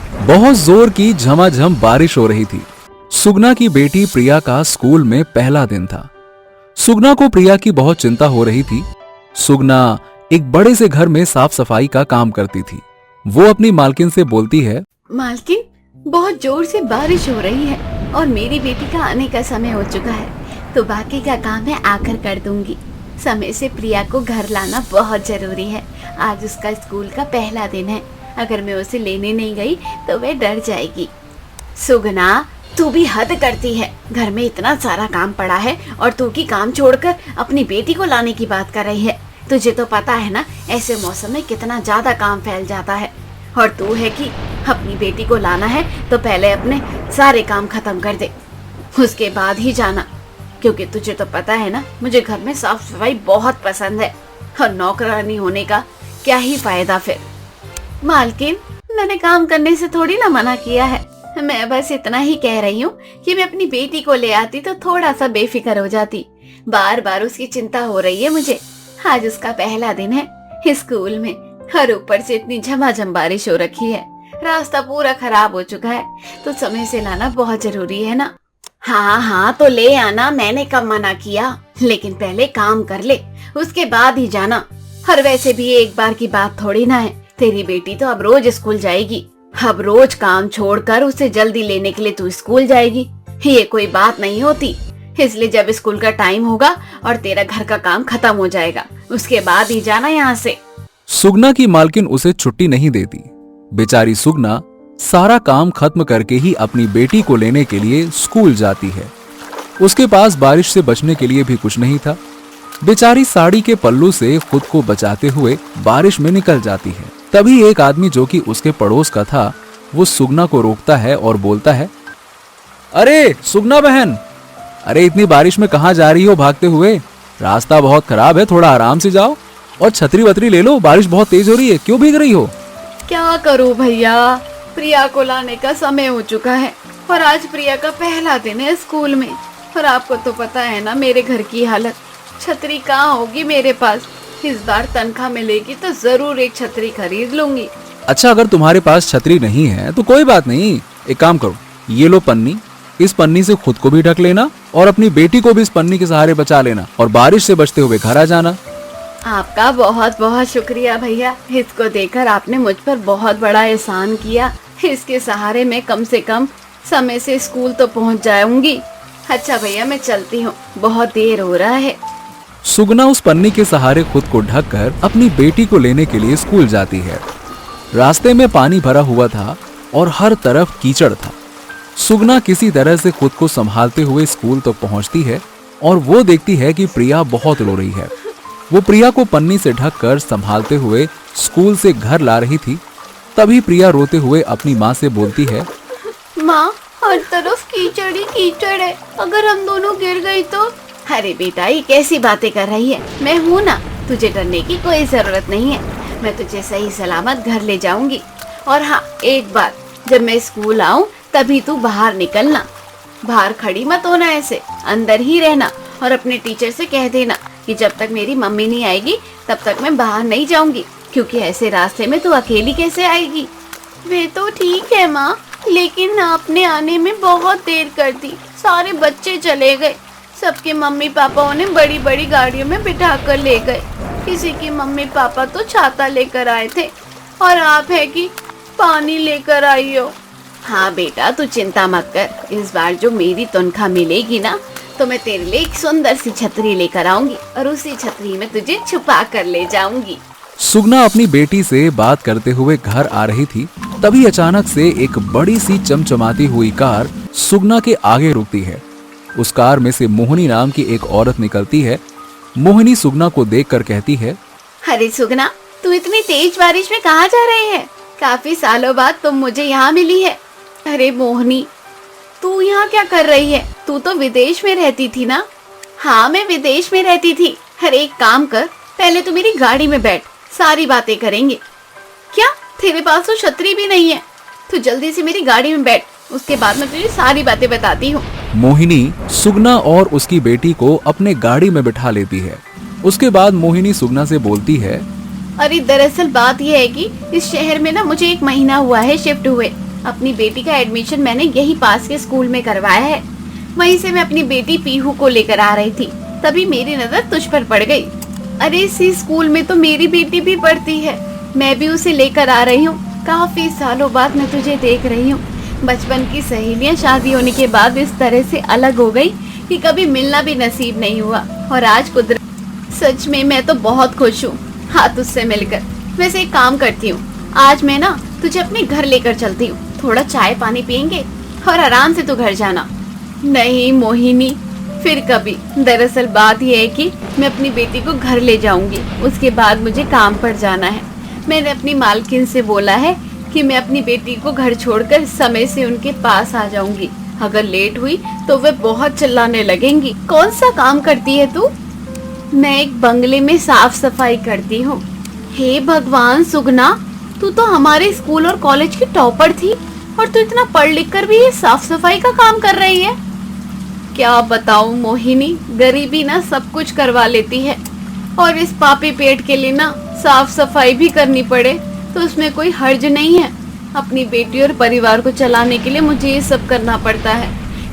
बहुत जोर की झमाझम बारिश हो रही थी। सुगना की बेटी प्रिया का स्कूल में पहला दिन था। सुगना को प्रिया की बहुत चिंता हो रही थी। सुगना एक बड़े से घर में साफ सफाई का काम करती थी। वो अपनी मालकिन से बोलती है, मालकिन, बहुत जोर से बारिश हो रही है और मेरी बेटी का आने का समय हो चुका है, तो बाकी का काम मैं आकर कर दूंगी। समय से प्रिया को घर लाना बहुत जरूरी है। आज उसका स्कूल का पहला दिन है। अगर मैं उसे लेने नहीं गई तो वह डर जाएगी। सुगना, तू भी हद करती है। घर में इतना सारा काम पड़ा है और तू की काम छोड़कर अपनी बेटी को लाने की बात कर रही है। तुझे तो पता है ना, ऐसे मौसम में कितना ज्यादा काम फैल जाता है। और तू है कि अपनी बेटी को लाना है तो पहले अपने सारे काम खत्म कर दे, उसके बाद ही जाना। क्योंकि तुझे तो पता है ना, मुझे घर में साफ सफाई बहुत पसंद है और नौकरानी होने का क्या ही फायदा फिर। मालकिन, मैंने काम करने से थोड़ी ना मना किया है। मैं बस इतना ही कह रही हूँ कि मैं अपनी बेटी को ले आती तो थोड़ा सा बेफिक्र हो जाती। बार बार उसकी चिंता हो रही है मुझे। आज उसका पहला दिन है स्कूल में और ऊपर से इतनी झमाझम बारिश हो रखी है। रास्ता पूरा खराब हो चुका है, तो समय से लाना बहुत जरूरी है ना। हाँ हाँ, तो ले आना, मैंने कब मना किया। लेकिन पहले काम कर ले, उसके बाद ही जाना। और वैसे भी एक बार की बात थोड़ी ना है। तेरी बेटी तो अब रोज स्कूल जाएगी। अब रोज काम छोड़कर उसे जल्दी लेने के लिए तू स्कूल जाएगी, ये कोई बात नहीं होती। इसलिए जब स्कूल का टाइम होगा और तेरा घर का काम खत्म हो जाएगा, उसके बाद ही जाना यहाँ से। सुगना की मालकिन उसे छुट्टी नहीं देती। बेचारी सुगना सारा काम खत्म करके ही अपनी बेटी को लेने के लिए स्कूल जाती है। उसके पास बारिश से बचने के लिए भी कुछ नहीं था। बेचारी साड़ी के पल्लू से खुद को बचाते हुए बारिश में निकल जाती है। तभी एक आदमी जो कि उसके पड़ोस का था, वो सुगना को रोकता है और बोलता है, अरे सुगना बहन, अरे इतनी बारिश में कहाँ जा रही हो भागते हुए? रास्ता बहुत खराब है, थोड़ा आराम से जाओ और छतरी वतरी ले लो, बारिश बहुत तेज हो रही है, क्यों भीग रही हो? क्या करूं भैया, प्रिया को लाने का समय हो चुका है और आज प्रिया का पहला दिन है स्कूल में। और आपको तो पता है ना मेरे घर की हालत। छतरी कहाँ होगी मेरे पास। इस बार तनख्वाह मिलेगी तो जरूर एक छतरी खरीद लूंगी। अच्छा, अगर तुम्हारे पास छतरी नहीं है तो कोई बात नहीं, एक काम करो, ये लो पन्नी, इस पन्नी से खुद को भी ढक लेना और अपनी बेटी को भी इस पन्नी के सहारे बचा लेना और बारिश से बचते हुए घर आ जाना। आपका बहुत बहुत शुक्रिया भैया। इसको देकर आपने मुझ पर बहुत बड़ा एहसान किया। इसके सहारे मैं कम से कम समय से स्कूल तो पहुंच जाऊंगी। अच्छा भैया, मैं चलती हूँ, बहुत देर हो रहा है। सुगना उस पन्नी के सहारे खुद को ढककर अपनी बेटी को लेने के लिए स्कूल जाती है। रास्ते में पानी भरा हुआ था और हर तरफ कीचड़ था। सुगना किसी तरह से खुद को संभालते हुए स्कूल तक पहुंचती है और वो देखती है कि प्रिया बहुत रो रही है। वो प्रिया को पन्नी से ढककर संभालते हुए स्कूल से घर ला रही थी। तभी प्रिया रोते हुए अपनी माँ से बोलती है, माँ, हर तरफ कीचड़ ही कीचड़ है, अगर हम दोनों गिर गई तो। अरे बेटा, ये कैसी बातें कर रही है, मैं हूँ ना, तुझे डरने की कोई जरूरत नहीं है। मैं तुझे सही सलामत घर ले जाऊंगी। और हाँ, एक बात, जब मैं स्कूल आऊँ तभी तू बाहर निकलना। बाहर खड़ी मत होना, ऐसे अंदर ही रहना। और अपने टीचर से कह देना कि जब तक मेरी मम्मी नहीं आएगी तब तक मैं बाहर नहीं जाऊंगी, क्योंकि ऐसे रास्ते में तू अकेली कैसे आएगी। वे तो ठीक है माँ, लेकिन आपने आने में बहुत देर कर दी। सारे बच्चे चले गए, सबके मम्मी पापा उन्हें बड़ी बड़ी गाड़ियों में बिठा कर ले गए। किसी की मम्मी पापा तो छाता लेकर आए थे और आप है कि पानी लेकर आई हो। हाँ बेटा, तू चिंता मत कर। इस बार जो मेरी तनख्वाह मिलेगी ना, तो मैं तेरे लिए एक सुंदर सी छतरी लेकर आऊंगी और उसी छतरी में तुझे छुपा कर ले जाऊंगी। सुगना अपनी बेटी से बात करते हुए घर आ रही थी। तभी अचानक से एक बड़ी सी चमचमाती हुई कार सुगना के आगे रुकती है। उस कार में से मोहिनी नाम की एक औरत निकलती है। मोहिनी सुगना को देखकर कहती है, अरे सुगना, तू इतनी तेज बारिश में कहाँ जा रही है? काफी सालों बाद तुम मुझे यहाँ मिली है। अरे मोहिनी, तू यहाँ क्या कर रही है? तू तो विदेश में रहती थी ना? हाँ, मैं विदेश में रहती थी। अरे एक काम कर, पहले तू मेरी गाड़ी में बैठ, सारी बातें करेंगे। क्या तेरे पास तो छतरी भी नहीं है? तू जल्दी से मेरी गाड़ी में बैठ, उसके बाद मैं तुझे सारी बातें बताती हूँ। मोहिनी सुगना और उसकी बेटी को अपने गाड़ी में बिठा लेती है। उसके बाद मोहिनी सुगना से बोलती है, अरे दरअसल बात यह है कि इस शहर में ना मुझे 1 महीना हुआ है शिफ्ट हुए। अपनी बेटी का एडमिशन मैंने यही पास के स्कूल में करवाया है। वहीं से मैं अपनी बेटी पीहू को लेकर आ रही थी, तभी मेरी नजर तुझ पर पड़ गई। अरे इसी स्कूल में तो मेरी बेटी भी पढ़ती है, मैं भी उसे लेकर आ रही हूँ। काफी सालों बाद मैं तुझे देख रही हूँ। बचपन की सहेलियाँ शादी होने के बाद इस तरह से अलग हो गई कि कभी मिलना भी नसीब नहीं हुआ। और आज कुदरत, सच में मैं तो बहुत खुश हूँ हाँ तुझसे मिलकर। वैसे एक काम करती हूँ, आज मैं ना तुझे अपने घर लेकर चलती हूँ, थोड़ा चाय पानी पियेंगे और आराम से तू घर जाना। नहीं मोहिनी, फिर कभी। दरअसल बात यह है कि मैं अपनी बेटी को घर ले जाऊंगी, उसके बाद मुझे काम पर जाना है। मैंने अपनी मालकिन से बोला है कि मैं अपनी बेटी को घर छोड़कर समय से उनके पास आ जाऊंगी। अगर लेट हुई तो वे बहुत चिल्लाने लगेंगी। कौन सा काम करती है तू? मैं एक बंगले में साफ सफाई करती हूँ। हे भगवान सुगना, तू तो हमारे स्कूल और कॉलेज की टॉपर थी और तू इतना पढ़ लिख कर भी ये साफ सफाई का काम कर रही है। क्या बताऊं मोहिनी, गरीबी ना सब कुछ करवा लेती है और इस पापी पेट के लिए ना साफ सफाई भी करनी पड़े तो उसमें कोई हर्ज नहीं है। अपनी बेटी और परिवार को चलाने के लिए मुझे ये सब करना पड़ता है,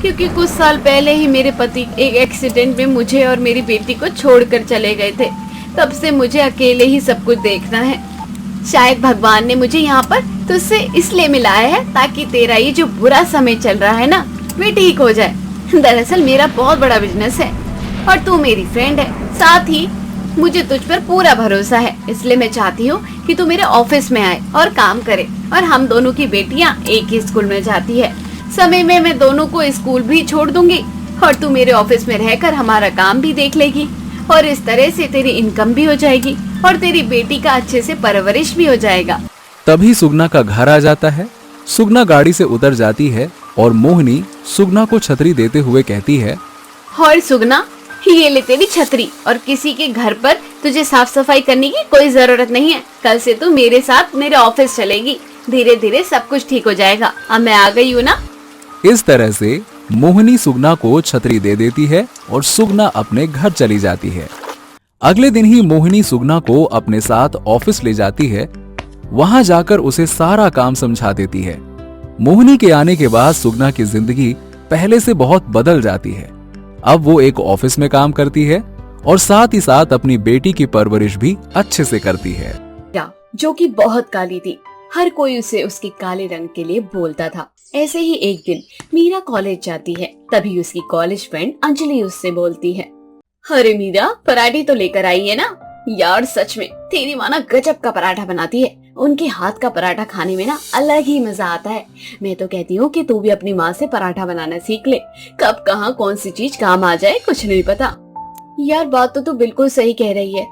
क्योंकि कुछ साल पहले ही मेरे पति एक एक्सीडेंट में मुझे और मेरी बेटी को छोड़कर चले गए थे। तब से मुझे अकेले ही सब कुछ देखना है। शायद भगवान ने मुझे यहाँ पर तुझसे इसलिए मिलाया है ताकि तेरा ये जो बुरा समय चल रहा है ना वे ठीक हो जाए। दरअसल मेरा बहुत बड़ा बिजनेस है और तू मेरी फ्रेंड है, साथ ही मुझे तुझ पर पूरा भरोसा है। इसलिए मैं चाहती हूँ कि तू मेरे ऑफिस में आए और काम करे और हम दोनों की बेटियाँ एक ही स्कूल में जाती है। समय में मैं दोनों को स्कूल भी छोड़ दूंगी और तू मेरे ऑफिस में रहकर हमारा काम भी देख लेगी और इस तरह से तेरी इनकम भी हो जाएगी और तेरी बेटी का अच्छे से परवरिश भी हो जाएगा। तभी सुगना का घर आ जाता है। सुगना गाड़ी से उतर जाती है और मोहिनी सुगना को छतरी देते हुए कहती है, और सुगना, ये ले तेरी छतरी और किसी के घर पर तुझे साफ सफाई करने की कोई जरूरत नहीं है। कल से तू मेरे साथ मेरे ऑफिस चलेगी, धीरे धीरे सब कुछ ठीक हो जाएगा। अब मैं आ गई हूँ ना। इस तरह से मोहिनी सुगना को छतरी दे देती है और सुगना अपने घर चली जाती है। अगले दिन ही मोहिनी सुगना को अपने साथ ऑफिस ले जाती है। वहां जाकर उसे सारा काम समझा देती है। मोहिनी के आने के बाद सुगना की जिंदगी पहले से बहुत बदल जाती है। अब वो एक ऑफिस में काम करती है और साथ ही साथ अपनी बेटी की परवरिश भी अच्छे से करती है। जो कि बहुत काली थी, हर कोई उसे उसके काले रंग के लिए बोलता था। ऐसे ही एक दिन मीरा कॉलेज जाती है, तभी उसकी कॉलेज फ्रेंड अंजलि उससे बोलती है, अरे मीरा, पराठे तो लेकर आई है ना? यार सच में तेरी माँ ना गजब का पराठा बनाती है। उनके हाथ का पराठा खाने में ना अलग ही मजा आता है। मैं तो कहती हूँ कि तू भी अपनी माँ से पराठा बनाना सीख ले। कब कहाँ कौन सी चीज काम आ जाए कुछ नहीं पता। यार बात तो तू बिल्कुल सही कह रही है।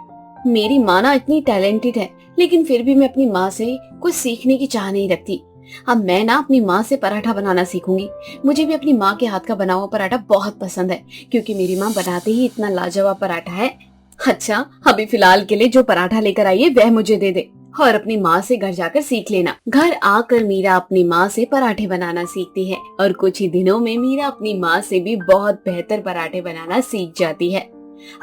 मेरी माँ ना इतनी टैलेंटेड है, लेकिन फिर भी मैं अपनी माँ से कुछ सीखने की चाह नहीं रखती। अब मैं ना अपनी माँ से पराठा बनाना सीखूंगी। मुझे भी अपनी माँ के हाथ का बना हुआ पराठा बहुत पसंद है, क्योंकि मेरी माँ बनाते ही इतना लाजवाब पराठा है। अच्छा, अभी फिलहाल के लिए जो पराठा लेकर आई है वह मुझे दे दे और अपनी माँ से घर जाकर सीख लेना। घर आकर मीरा अपनी माँ से पराठे बनाना सीखती है और कुछ ही दिनों में मीरा अपनी माँ से भी बहुत बेहतर पराठे बनाना सीख जाती है।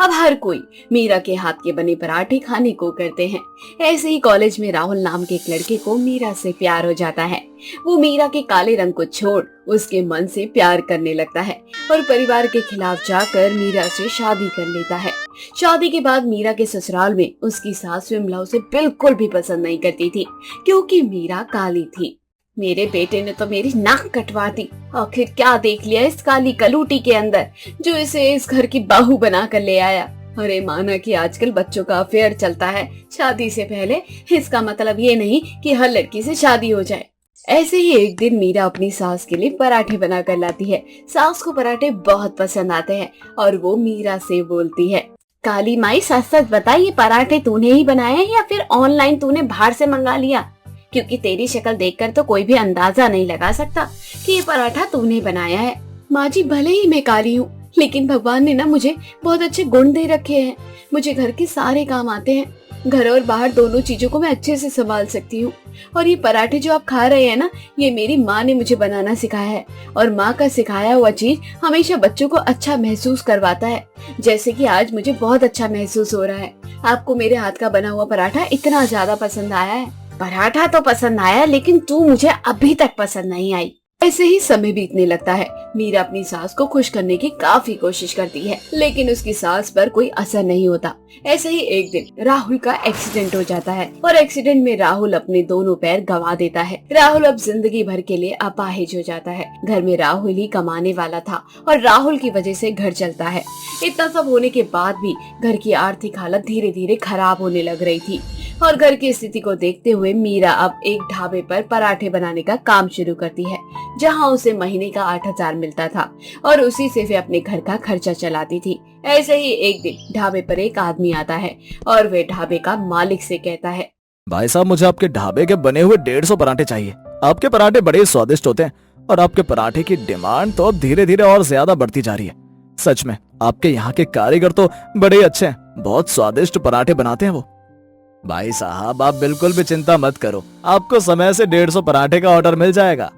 अब हर कोई मीरा के हाथ के बने पराठे खाने को करते हैं। ऐसे ही कॉलेज में राहुल नाम के एक लड़के को मीरा से प्यार हो जाता है। वो मीरा के काले रंग को छोड़ उसके मन से प्यार करने लगता है और परिवार के खिलाफ जाकर मीरा से शादी कर लेता है। शादी के बाद मीरा के ससुराल में उसकी सास विमला उसे बिल्कुल भी पसंद नहीं करती थी, क्योंकि मीरा काली थी। मेरे बेटे ने तो मेरी नाक कटवा दी। आखिर क्या देख लिया इस काली कलूटी के अंदर जो इसे इस घर की बहू बना कर ले आया। अरे माना कि आजकल बच्चों का अफेयर चलता है शादी से पहले, इसका मतलब ये नहीं कि हर लड़की से शादी हो जाए। ऐसे ही एक दिन मीरा अपनी सास के लिए पराठे बना कर लाती है। सास को पराठे बहुत पसंद आते हैं और वो मीरा से बोलती है, काली माई सच सच बता, ये पराठे तूने ही बनाए हैं या फिर ऑनलाइन तूने बाहर से मंगा लिया? क्योंकि तेरी शक्ल देखकर तो कोई भी अंदाजा नहीं लगा सकता कि ये पराठा तूने बनाया है। माँ जी, भले ही मैं काली हूँ, लेकिन भगवान ने ना मुझे बहुत अच्छे गुण दे रखे हैं। मुझे घर के सारे काम आते हैं। घर और बाहर दोनों चीजों को मैं अच्छे से संभाल सकती हूँ। और ये पराठे जो आप खा रहे हैं ना, ये मेरी माँ ने मुझे बनाना सिखाया है। और माँ का सिखाया हुआ चीज हमेशा बच्चों को अच्छा महसूस करवाता है। जैसे कि आज मुझे बहुत अच्छा महसूस हो रहा है। आपको मेरे हाथ का बना हुआ पराठा इतना ज्यादा पसंद आया है। पराठा तो पसंद आया, लेकिन तू मुझे अभी तक पसंद नहीं आई। ऐसे ही समय बीतने लगता है। मीरा अपनी सास को खुश करने की काफी कोशिश करती है, लेकिन उसकी सास पर कोई असर नहीं होता। ऐसे ही एक दिन राहुल का एक्सीडेंट हो जाता है और एक्सीडेंट में राहुल अपने दोनों पैर गंवा देता है। राहुल अब जिंदगी भर के लिए अपाहिज हो जाता है। घर में राहुल ही कमाने वाला था और राहुल की वजह से घर चलता है। इतना सब होने के बाद भी घर की आर्थिक हालत धीरे धीरे खराब होने लग रही थी और घर की स्थिति को देखते हुए मीरा अब एक ढाबे पर पराठे बनाने का काम शुरू करती है, जहां उसे महीने का 8,000 मिलता था और उसी से वे अपने घर का खर्चा चलाती थी। ऐसे ही एक दिन ढाबे पर एक आदमी आता है और वे ढाबे का मालिक से कहता है, भाई साहब, मुझे आपके ढाबे के बने हुए 150 पराठे चाहिए। आपके पराठे बड़े स्वादिष्ट होते हैं और आपके पराठे की डिमांड तो अब धीरे धीरे और ज्यादा बढ़ती जा रही है। सच में आपके यहाँ के कारीगर तो बड़े अच्छे हैं, बहुत स्वादिष्ट पराठे बनाते हैं वो। भाई साहब, आप बिल्कुल भी चिंता मत करो, आपको समय से 150 पराठे का ऑर्डर मिल जाएगा।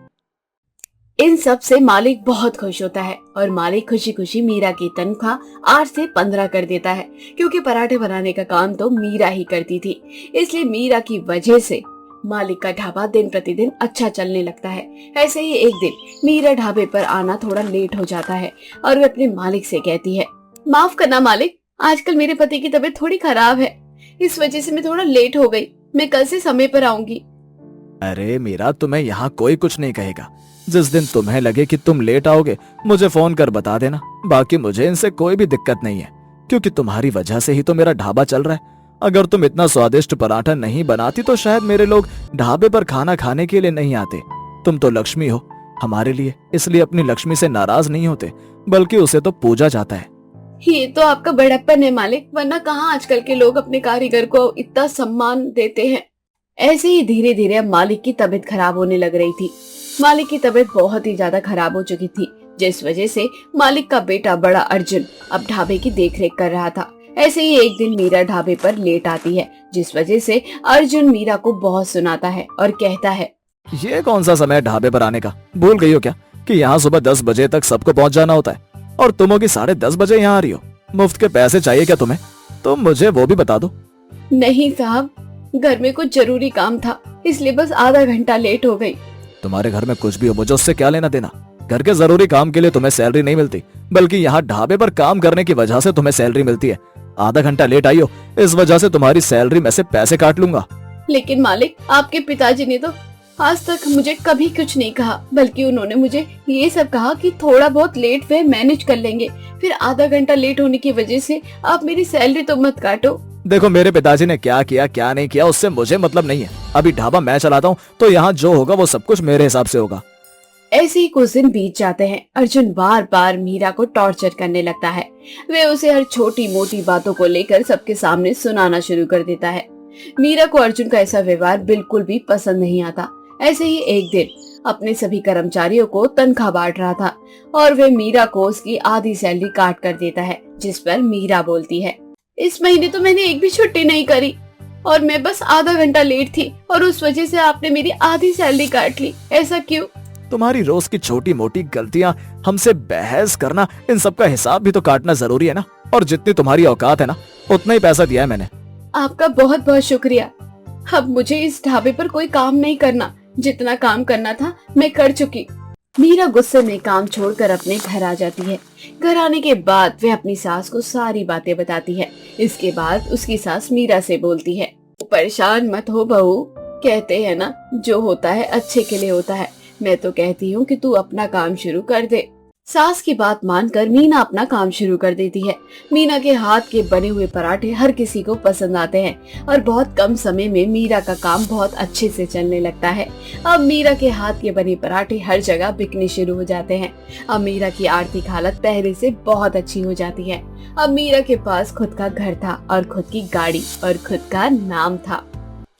इन सब से मालिक बहुत खुश होता है और मालिक खुशी खुशी मीरा की तनख्वाह 8 से 15 कर देता है, क्योंकि पराठे बनाने का काम तो मीरा ही करती थी। इसलिए मीरा की वजह से मालिक का ढाबा दिन प्रतिदिन अच्छा चलने लगता है। ऐसे ही एक दिन मीरा ढाबे पर आना थोड़ा लेट हो जाता है और वे अपने मालिक से कहती है, माफ करना मालिक, आजकल मेरे पति की तबीयत थोड़ी खराब है, इस वजह से मैं थोड़ा लेट हो गई। मैं कल से समय पर आऊंगी। अरे मीरा, तुम्हें यहाँ कोई कुछ नहीं कहेगा। जिस दिन तुम्हें लगे कि तुम लेट आओगे, मुझे फोन कर बता देना। बाकी मुझे इनसे कोई भी दिक्कत नहीं है, क्योंकि तुम्हारी वजह से ही तो मेरा ढाबा चल रहा है। अगर तुम इतना स्वादिष्ट पराठा नहीं बनाती तो शायद मेरे लोग ढाबे पर खाना खाने के लिए नहीं आते। तुम तो लक्ष्मी हो हमारे लिए, इसलिए अपनी लक्ष्मी से नाराज नहीं होते, बल्कि उसे तो पूजा जाता है। ये तो आपका बड़प्पन है मालिक, वरना कहाँ आजकल के लोग अपने कारीगर को इतना सम्मान देते हैं। ऐसे ही धीरे धीरे अब मालिक की तबीयत खराब होने लग रही थी। मालिक की तबीयत बहुत ही ज्यादा खराब हो चुकी थी, जिस वजह से मालिक का बेटा बड़ा अर्जुन अब ढाबे की देखरेख कर रहा था। ऐसे ही एक दिन मीरा ढाबे पर लेट आती है, जिस वजह से अर्जुन मीरा को बहुत सुनाता है और कहता है, ये कौन सा समय है ढाबे पर आने का? भूल गई हो क्या कि यहाँ सुबह 10 बजे तक सबको पहुँच जाना होता है और तुम होगी 10:30 बजे यहाँ आ रही हो? मुफ्त के पैसे चाहिए क्या तुम्हें? तो मुझे वो भी बता दो। नहीं साहब, घर में कुछ जरूरी काम था, इसलिए बस आधा घंटा लेट हो गई। तुम्हारे घर में कुछ भी हो, मुझे उससे क्या लेना देना? घर के जरूरी काम के लिए तुम्हें सैलरी नहीं मिलती, बल्कि यहाँ ढाबे पर काम करने की वजह से तुम्हें सैलरी मिलती है। आधा घंटा लेट आई हो, इस वजह से तुम्हारी सैलरी में से पैसे काट लूंगा। लेकिन मालिक, आपके पिताजी ने तो आज तक मुझे कभी कुछ नहीं कहा, बल्कि उन्होंने मुझे ये सब कहा कि थोड़ा बहुत लेट वे मैनेज कर लेंगे, फिर आधा घंटा लेट होने की वजह से आप मेरी सैलरी तो मत काटो। देखो, मेरे पिताजी ने क्या किया क्या नहीं किया उससे मुझे मतलब नहीं है। अभी ढाबा मैं चलाता हूँ, तो यहाँ जो होगा वो सब कुछ मेरे हिसाब से होगा। ऐसे ही कुछ दिन बीत जाते हैं। अर्जुन बार बार मीरा को टॉर्चर करने लगता है। वे उसे हर छोटी मोटी बातों को लेकर सबके सामने सुनाना शुरू कर देता है। मीरा को अर्जुन का ऐसा व्यवहार बिल्कुल भी पसंद नहीं आता। ऐसे ही एक दिन अपने सभी कर्मचारियों को तनख्वाह बांट रहा था और वे मीरा को उसकी आधी सैलरी काट कर देता है, जिस पर मीरा बोलती है, इस महीने तो मैंने एक भी छुट्टी नहीं करी और मैं बस आधा घंटा लेट थी और उस वजह से आपने मेरी आधी सैलरी काट ली, ऐसा क्यों? तुम्हारी रोज की छोटी मोटी गलतियाँ हमसे बहस करना, इन सब का हिसाब भी तो काटना जरूरी है ना। और जितनी तुम्हारी औकात है ना, उतना ही पैसा दिया है मैंने। आपका बहुत बहुत शुक्रिया। अब मुझे इस ढाबे पर कोई काम नहीं करना, जितना काम करना था मैं कर चुकी। मीरा गुस्से में काम छोड़कर अपने घर आ जाती है। घर आने के बाद वह अपनी सास को सारी बातें बताती है। इसके बाद उसकी सास मीरा से बोलती है, परेशान मत हो बहू, कहते हैं ना जो होता है अच्छे के लिए होता है। मैं तो कहती हूँ कि तू अपना काम शुरू कर दे। सास की बात मानकर मीना अपना काम शुरू कर देती है। मीना के हाथ के बने हुए पराठे हर किसी को पसंद आते हैं और बहुत कम समय में मीरा का काम बहुत अच्छे से चलने लगता है। अब मीरा के हाथ के बने पराठे हर जगह बिकने शुरू हो जाते हैं। अब मीरा की आर्थिक हालत पहले से बहुत अच्छी हो जाती है। अब मीरा के पास खुद का घर था और खुद की गाड़ी और खुद का नाम था।